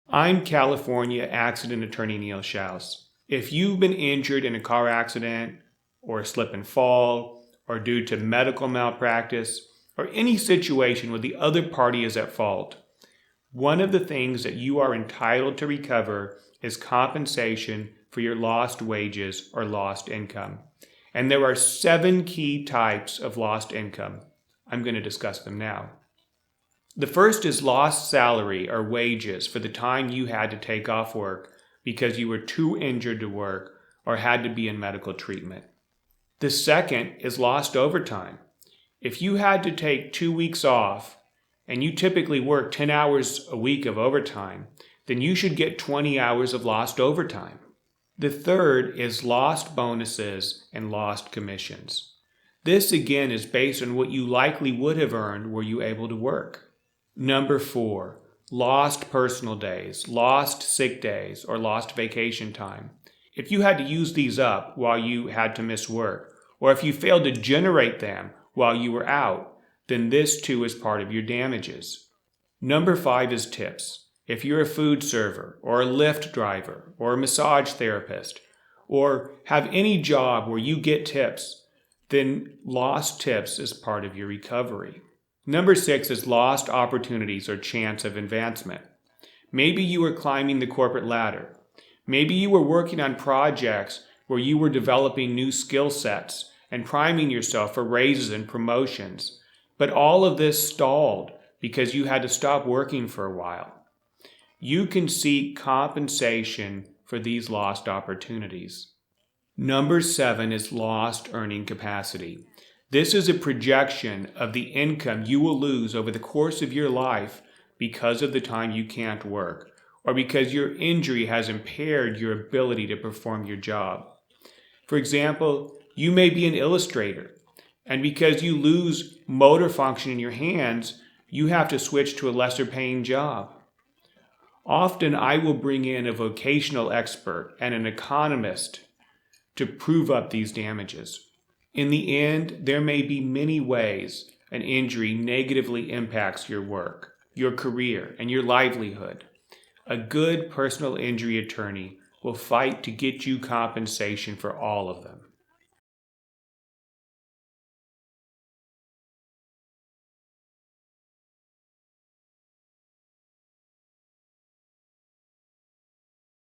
I'm California accident attorney Neil Schaus. If you've been injured in a car accident, or a slip and fall, or due to medical malpractice, or any situation where the other party is at fault, one of the things that you are entitled to recover is compensation for your lost wages or lost income. And there are 7 key types of lost income. I'm going to discuss them now. The first is lost salary or wages for the time you had to take off work because you were too injured to work or had to be in medical treatment. The second is lost overtime. If you had to take 2 weeks off and you typically work 10 hours a week of overtime, then you should get 20 hours of lost overtime. The third is lost bonuses and lost commissions. This again is based on what you likely would have earned were you able to work. Number 4, lost personal days, lost sick days, or lost vacation time. If you had to use these up while you had to miss work, or if you failed to generate them while you were out, then this too is part of your damages. Number 5 is tips. If you're a food server, or a Lyft driver, or a massage therapist, or have any job where you get tips, then lost tips is part of your recovery. Number 6 is lost opportunities or chance of advancement. Maybe you were climbing the corporate ladder. Maybe you were working on projects where you were developing new skill sets and priming yourself for raises and promotions. But all of this stalled because you had to stop working for a while. You can seek compensation for these lost opportunities. Number 7 is lost earning capacity. This is a projection of the income you will lose over the course of your life because of the time you can't work, or because your injury has impaired your ability to perform your job. For example, you may be an illustrator, and because you lose motor function in your hands, you have to switch to a lesser paying job. Often I will bring in a vocational expert and an economist to prove up these damages. In the end, there may be many ways an injury negatively impacts your work, your career, and your livelihood. A good personal injury attorney will fight to get you compensation for all of them.